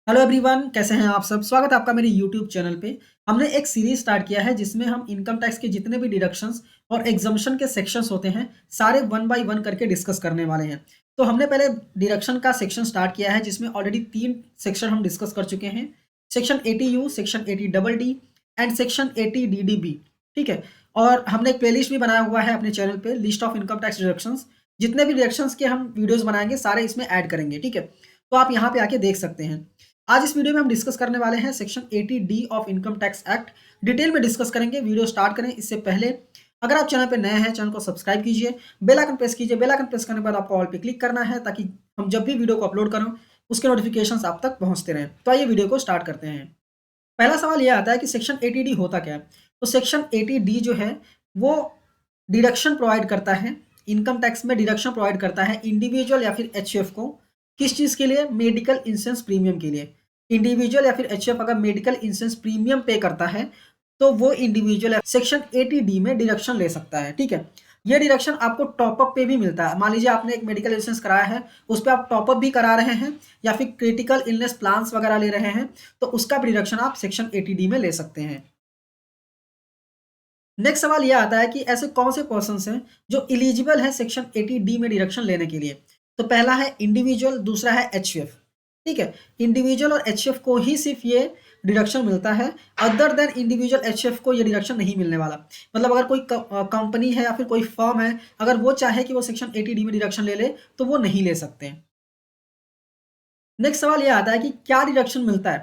Hello everyone, कैसे हैं आप सब। स्वागत है आपका मेरे यूट्यूब चैनल पे। हमने एक सीरीज स्टार्ट किया है जिसमें हम इनकम टैक्स के जितने भी डिडक्शंस और एग्जम्पशन के सेक्शंस होते हैं सारे वन बाय वन करके डिस्कस करने वाले हैं। तो हमने पहले डिडक्शन का सेक्शन स्टार्ट किया है जिसमें ऑलरेडी 3 सेक्शन हम डिस्कस कर चुके हैं। Section 80U, section 80DD and section 80DDB। ठीक है। और हमने एक प्लेलिस्ट भी बनाया हुआ है अपने चैनल पे, list of income tax deductions. जितने भी डिडक्शंस के हम वीडियोज बनाएंगे सारे इसमें ऐड करेंगे। ठीक है, तो आप यहाँ पे आके देख सकते हैं। आज इस वीडियो में हम डिस्कस करने वाले हैं section 80D of income tax act. Detail में डिस्कस करेंगे। वीडियो स्टार्ट करें इससे पहले अगर आप चैनल पे नए हैं, चैनल को सब्सक्राइब कीजिए, बेल आइकन प्रेस कीजिए। बेल आइकन प्रेस करने के बाद आपको ऑल पे क्लिक करना है ताकि हम जब भी वीडियो को अपलोड करें उसके नोटिफिकेशंस आप तक पहुंचते रहें। तो आइए वीडियो को स्टार्ट करते हैं। पहला सवाल यह आता है कि सेक्शन 80D होता क्या है। तो सेक्शन 80D जो है वो डिडक्शन प्रोवाइड करता है, इनकम टैक्स में डिडक्शन प्रोवाइड करता है इंडिविजुअल या फिर एचयूएफ को। किस चीज़ के लिए? मेडिकल इंश्योरेंस प्रीमियम के लिए। इंडिविजुअल या फिर एचयूएफ अगर मेडिकल इंश्योरेंस प्रीमियम पे करता है तो वो इंडिविजुअल सेक्शन 80D में डिडक्शन ले सकता है। ठीक है, ये डिडक्शन आपको टॉपअप पे भी मिलता है। मान लीजिए आपने एक मेडिकल इंश्योरेंस कराया है, उस पर आप टॉपअप भी करा रहे हैं या फिर क्रिटिकल इलनेस प्लान्स वगैरह ले रहे हैं तो उसका भी डिडक्शन आप सेक्शन 80D में ले सकते हैं। नेक्स्ट सवाल यह आता है कि ऐसे कौन से पर्सन हैं जो इलिजिबल है सेक्शन 80D में डिडक्शन लेने के लिए। तो पहला है इंडिविजुअल, दूसरा है एचयूएफ। ठीक है, इंडिविजुअल और एचयूएफ को ही सिर्फ ये डिडक्शन मिलता है। अदर देन इंडिविजुअल एचयूएफ को ये डिडक्शन नहीं मिलने वाला। मतलब अगर कोई कंपनी है या फिर कोई फर्म है, अगर वो चाहे कि वो सेक्शन 80D में डिडक्शन ले ले तो वो नहीं ले सकते। नेक्स्ट सवाल यह आता है कि क्या डिडक्शन मिलता है।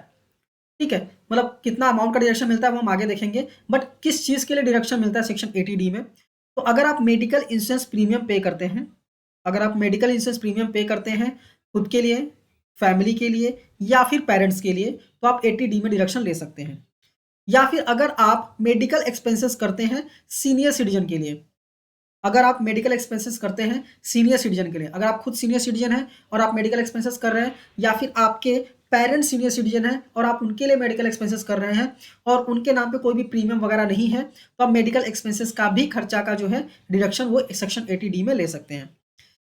ठीक है, मतलब कितना अमाउंट का डिडक्शन मिलता है वो हम आगे देखेंगे, बट किस चीज़ के लिए डिडक्शन मिलता है सेक्शन 80D में। तो अगर आप मेडिकल इंश्योरेंस प्रीमियम पे करते हैं, अगर आप मेडिकल इंश्योरेंस प्रीमियम पे करते हैं खुद के लिए, फैमिली के लिए या फिर पेरेंट्स के लिए, तो आप 80D में डिडक्शन ले सकते हैं। या फिर अगर आप मेडिकल एक्सपेंसेस करते हैं सीनियर सिटीजन के लिए, अगर आप मेडिकल एक्सपेंसेस करते हैं सीनियर सिटीजन के लिए, अगर आप खुद सीनियर सिटीजन हैं और आप मेडिकल एक्सपेंसेस कर रहे हैं, या फिर आपके पेरेंट्स सीनियर सिटीजन हैं और आप उनके लिए मेडिकल एक्सपेंसेस कर रहे हैं और उनके नाम पे कोई भी प्रीमियम वगैरह नहीं है, तो आप मेडिकल एक्सपेंसेस का भी खर्चा का जो है डिडक्शन वो सेक्शन 80D में ले सकते हैं।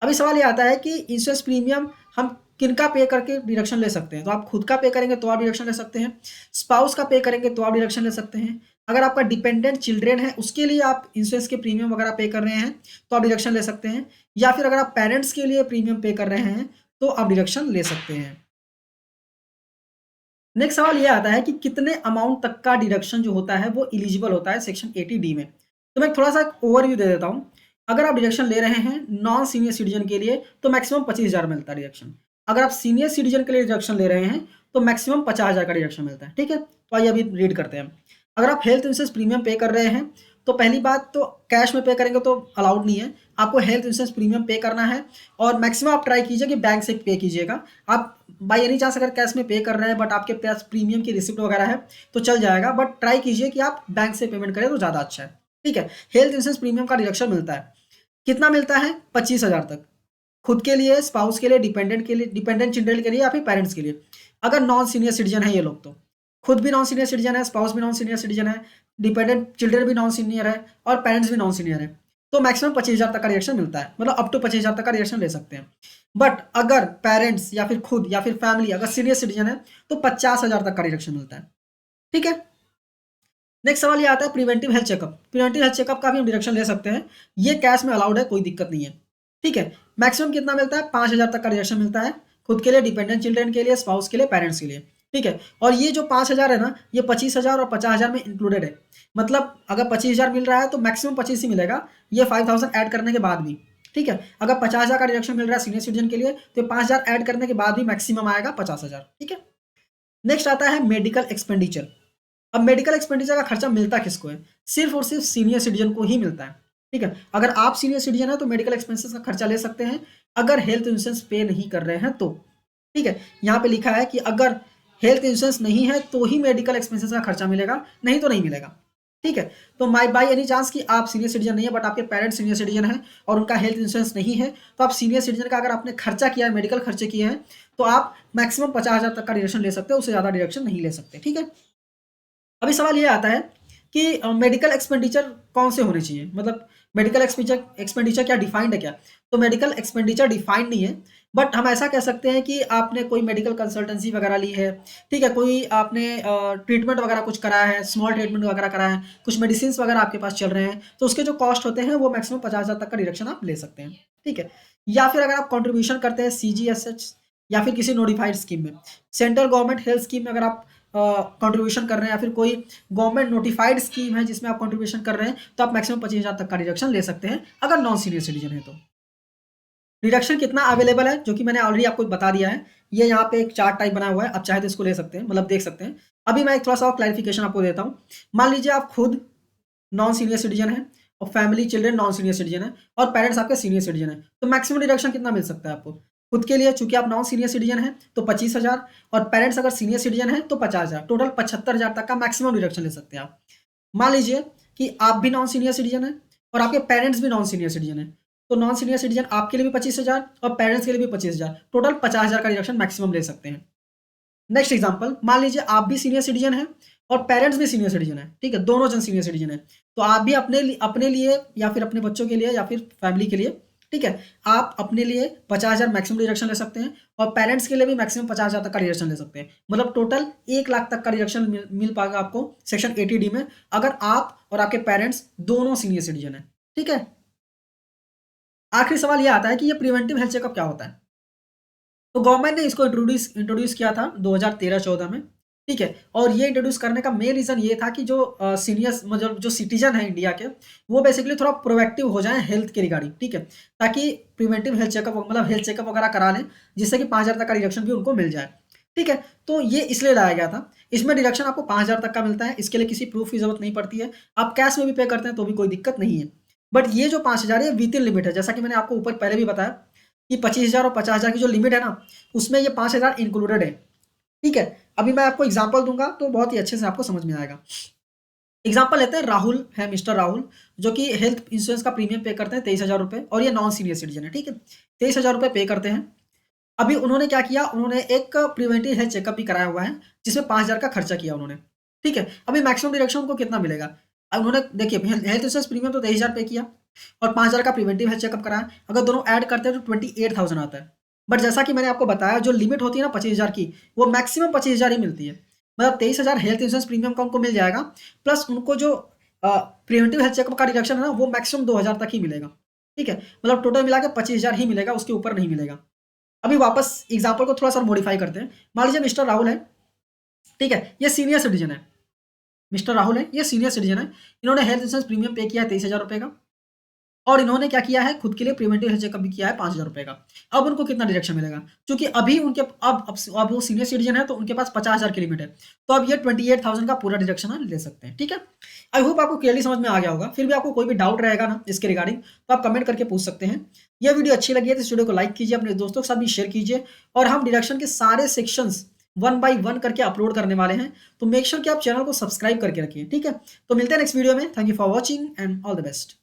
अभी सवाल ये आता है कि इंश्योरेंस प्रीमियम हम किनका पे करके डिडक्शन ले सकते हैं। तो आप खुद का पे करेंगे तो आप डिडक्शन ले सकते हैं, स्पाउस का पे करेंगे तो आप डिडक्शन ले सकते हैं, अगर आपका डिपेंडेंट चिल्ड्रेन है उसके लिए आप इंश्योरेंस के प्रीमियम वगैरह पे कर रहे हैं तो आप डिडक्शन ले सकते हैं, या फिर अगर आप पेरेंट्स के लिए प्रीमियम पे कर रहे हैं तो आप डिडक्शन ले सकते हैं। नेक्स्ट सवाल ये आता है कि कितने अमाउंट तक का डिडक्शन जो होता है वो इलिजिबल होता है सेक्शन 80D में। तो मैं थोड़ा सा ओवरव्यू दे देता हूँ। अगर आप डिडक्शन ले रहे हैं नॉन सीनियर सिटीजन के लिए तो मैक्सिमम 25,000 मिलता है डिडक्शन। अगर आप सीनियर सिटीजन के लिए डिडक्शन ले रहे हैं तो मैक्सिमम 50,000 का डिडक्शन मिलता है। ठीक है, तो आइए अभी रीड करते हैं। अगर आप हेल्थ इंश्योरेंस प्रीमियम पे कर रहे हैं तो पहली बात तो कैश में पे करेंगे तो अलाउड नहीं है, आपको हेल्थ इंश्योरेंस प्रीमियम पे करना है और मैक्सिमम आप ट्राई कीजिए कि बैंक से पे कीजिएगा। आप बाई एनी चांस अगर कैश में पे कर रहे हैं बट आपके पास प्रीमियम की रिसिप्ट वगैरह है तो चल जाएगा, बट ट्राई कीजिए कि आप बैंक से पेमेंट करें तो ज़्यादा अच्छा है। ठीक है, हेल्थ इंश्योरेंस प्रीमियम का डिडक्शन मिलता है, कितना मिलता है? 25,000 तक, खुद के लिए, स्पाउस के लिए, डिपेंडेंट के लिए, डिपेंडेंट चिल्ड्रन के लिए या फिर पेरेंट्स के लिए। अगर नॉन सीनियर सिटीजन है ये लोग तो खुद भी नॉन सीनियर सिटीजन है, स्पाउस भी नॉन सीनियर सिटीजन है, डिपेंडेंट चिल्ड्रन भी नॉन सीनियर है और पेरेंट्स भी नॉन सीनियर है, तो मैक्सिमम 25,000 तक का रिएक्शन मिलता है। मतलब अप टू 25,000 तक का रिएक्शन ले सकते हैं। बट अगर पेरेंट्स या फिर खुद या फिर फैमिली अगर सीनियर सिटीजन है तो 50,000 तक का रिएक्शन मिलता है। ठीक है, नेक्स्ट सवाल ये आता है preventive health checkup. Preventive health checkup का भी हम डिडक्शन ले सकते हैं, ये कैश में अलाउड है, कोई दिक्कत नहीं है। ठीक है, मैक्सिमम कितना मिलता है? 5,000 तक का डिडक्शन मिलता है, खुद के लिए, डिपेंडेंट चिल्ड्रन के लिए, स्पाउस के लिए, पेरेंट्स के लिए। ठीक है, और ये जो 5,000 है ना, ये 25,000 और 50,000 में इंक्लूडेड है। मतलब अगर 25,000 मिल रहा है तो मैक्सिमम 25 ही मिलेगा, ये 5,000 ऐड करने के बाद भी। ठीक है, अगर 50,000 का डिडक्शन मिल रहा है सीनियर सिटीजन के लिए तो 5,000 ऐड करने के बाद भी मैक्सिमम आएगा 50,000। ठीक है, नेक्स्ट आता है मेडिकल एक्सपेंडिचर। अब मेडिकल एक्सपेंडिचर का खर्चा मिलता किसको है? सिर्फ और सिर्फ सीनियर सिटीजन को ही मिलता है। ठीक है, अगर आप सीनियर सिटीजन है तो मेडिकल एक्सपेंसेस का खर्चा ले सकते हैं अगर हेल्थ इंश्योरेंस पे नहीं कर रहे हैं तो। ठीक है, यहाँ पे लिखा है कि अगर हेल्थ इंश्योरेंस नहीं है तो ही मेडिकल एक्सपेंसेस का खर्चा मिलेगा, नहीं तो नहीं मिलेगा। ठीक है, तो माई बाई एनी चांस कि आप सीनियर सिटीजन नहीं है बट आपके पेरेंट्स सीनियर सिटीजन है और उनका हेल्थ इंश्योरेंस नहीं है, तो आप सीनियर सिटीजन का अगर आपने खर्चा किया है, मेडिकल खर्चे किए हैं, तो आप मैक्सिमम 50,000 तक का डिडक्शन ले सकते हैं, उससे ज़्यादा डिडक्शन नहीं ले सकते। ठीक है, अभी सवाल ये आता है कि मेडिकल एक्सपेंडिचर कौन से होने चाहिए। मतलब मेडिकल एक्सपेंडिचर क्या डिफाइंड है क्या? तो मेडिकल एक्सपेंडिचर डिफाइंड नहीं है, बट हम ऐसा कह सकते हैं कि आपने कोई मेडिकल कंसल्टेंसी वगैरह ली है, ठीक है, कोई आपने ट्रीटमेंट वगैरह कुछ कराया है, स्मॉल ट्रीटमेंट वगैरह कराया है, कुछ मेडिसिन वगैरह आपके पास चल रहे हैं, तो उसके जो कॉस्ट होते हैं वो मैक्सिमम 50,000 तक का डिडक्शन आप ले सकते हैं, ठीक है। या फिर अगर आप कंट्रीब्यूशन करते हैं CGSH या फिर किसी नोटिफाइड स्कीम में, सेंट्रल गवर्नमेंट हेल्थ स्कीम में अगर आप कंट्रीब्यूशन कर रहे हैं, या फिर कोई गवर्नमेंट नोटिफाइड स्कीम है जिसमें आप कंट्रीब्यूशन कर रहे हैं, तो आप मैक्सिमम 25,000 तक का डिडक्शन ले सकते हैं अगर नॉन सीनियर सिटीजन है तो। डिडक्शन कितना अवेलेबल है जो कि मैंने ऑलरेडी आपको बता दिया है, ये यहाँ पे एक चार्ट टाइप बना हुआ है, आप चाहे तो इसको ले सकते हैं, मतलब देख सकते हैं। अभी मैं एक थोड़ा सा क्लैरिफिकेशन आपको देता हूँ। मान लीजिए आप खुद नॉन सीनियर सिटीजन है और family children non senior citizen है और पेरेंट्स आपके सीनियर सिटीजन है, तो मैक्सिमम डिडक्शन कितना मिल सकता है आपको? खुद के लिए चूंकि आप नॉन सीनियर सिटीजन है तो 25,000, और पेरेंट्स अगर सीनियर सिटीजन है तो 50,000, टोटल 75,000 तक का मैक्सिमम डिडक्शन ले सकते हैं आप। मान लीजिए कि आप भी नॉन सीनियर सिटीजन है और आपके पेरेंट्स भी नॉन सीनियर सिटीजन है, तो नॉन सीनियर सिटीजन आपके लिए भी 25,000 और पेरेंट्स के लिए भी 25,000, टोटल 50,000 का डिडक्शन मैक्सिमम ले सकते हैं। नेक्स्ट एग्जांपल, मान लीजिए आप भी सीनियर सिटीजन है और पेरेंट्स भी सीनियर सिटीजन है, ठीक है, दोनों जन सीनियर सिटीजन है, तो आप भी अपने लिए या फिर अपने बच्चों के लिए या फिर फैमिली के लिए, ठीक है, आप अपने लिए 50,000 मैक्सिमम डिडक्शन ले सकते हैं और पेरेंट्स के लिए भी मैक्सिमम 50,000 तक का डिडक्शन ले सकते हैं, मतलब टोटल 1,00,000 तक का डिडक्शन मिल पाएगा आपको सेक्शन 80D में, अगर आप और आपके पेरेंट्स दोनों सीनियर सिटीजन है, ठीक है। आखिरी सवाल ये आता है कि ये प्रिवेंटिव हेल्थ चेकअप क्या होता है? तो गवर्नमेंट ने इसको इंट्रोड्यूस किया था 2013-14 में, ठीक है, और ये इंट्रोड्यूस करने का मेन रीज़न ये था कि जो सीनियर्स मतलब जो सिटीजन है इंडिया के, वो बेसिकली थोड़ा प्रोएक्टिव हो जाएं हेल्थ के रिगार्डिंग, ठीक है, ताकि प्रिवेंटिव हेल्थ चेकअप मतलब हेल्थ चेकअप वगैरह करा लें, जिससे कि 5,000 तक का डिडक्शन भी उनको मिल जाए, ठीक है। तो ये इसलिए लाया गया था। इसमें डिडक्शन आपको 5,000 तक का मिलता है, इसके लिए किसी प्रूफ की जरूरत नहीं पड़ती है, आप कैश में भी पे करते हैं तो भी कोई दिक्कत नहीं है। बट ये जो 5,000 है विद इन लिमिट है, जैसा कि मैंने आपको ऊपर पहले भी बताया कि 25,000 और 50,000 की जो लिमिट है ना, उसमें ये 5,000 इंक्लूडेड है, ठीक है। अभी मैं आपको एग्जांपल दूंगा तो बहुत ही अच्छे से आपको समझ में आएगा। एग्जांपल लेते हैं, राहुल है, मिस्टर राहुल, जो कि हेल्थ इंश्योरेंस का प्रीमियम पे करते हैं 23,000 रुपये, और ये नॉन सीनियर सिटीजन है, ठीक है, 23,000 रुपये पे करते हैं। अभी उन्होंने क्या किया, उन्होंने एक प्रिवेंटिव हेल्थ चेकअप भी कराया हुआ है जिसमें 5,000 का खर्चा किया उन्होंने, ठीक है। अभी मैक्सिमम डिडक्शन उनको कितना मिलेगा? अब उन्होंने देखिए हेल्थ इंश्योरेंस प्रीमियम तो 23,000 पे किया और 5,000 का प्रिवेंटिव हेल्थ चेकअप कराया, अगर दोनों ऐड करते हैं तो 28,000 आता है। बट जैसा कि मैंने आपको बताया, जो लिमिट होती है ना 25,000 की, वो मैक्सिमम 25,000 ही मिलती है, मतलब 23,000 हेल्थ इंश्योरेंस प्रीमियम का उनको मिल जाएगा, प्लस उनको जो प्रिवेंटिव हेल्थ चेकअप का डिडक्शन है ना, वो मैक्सिमम 2,000 तक ही मिलेगा, ठीक है, मतलब टोटल मिला के 25,000 ही मिलेगा, उसके ऊपर नहीं मिलेगा। अभी वापस एग्जाम्पल को थोड़ा सा मॉडिफाई करते हैं। मान लीजिए मिस्टर राहुल है, ठीक है, ये सीनियर सिटीजन है, मिस्टर राहुल है, ये सीनियर सिटीजन है, इन्होंने हेल्थ इंश्योरेंस प्रीमियम पे किया है 23,000 रुपये का, और इन्होंने क्या किया है, खुद के लिए प्रिवेंटिव हेल्थ चेकअप भी किया है 5,000 रुपये का। अब उनको कितना डिडक्शन मिलेगा? क्योंकि अभी उनके अब वो सीनियर सिटीजन है तो उनके पास 50,000 की लिमिट है, तो अब ये 28,000 का पूरा डिडक्शन ले सकते हैं, ठीक है। आई होप आपको क्लियरली समझ में आ गया होगा। फिर भी आपको कोई भी डाउट रहेगा ना इसके रिगार्डिंग, तो आप कमेंट करके पूछ सकते हैं। यह वीडियो अच्छी लगी है तो इस वीडियो को लाइक कीजिए, अपने दोस्तों के साथ भी शेयर कीजिए, और हम डिडक्शन के सारे सेक्शंस 1 बाय 1 करके अपलोड करने वाले हैं, तो मेक श्योर कि आप चैनल को सब्सक्राइब करके रखिए, ठीक है। तो मिलते हैं नेक्स्ट वीडियो में। Thank you for watching and all the best.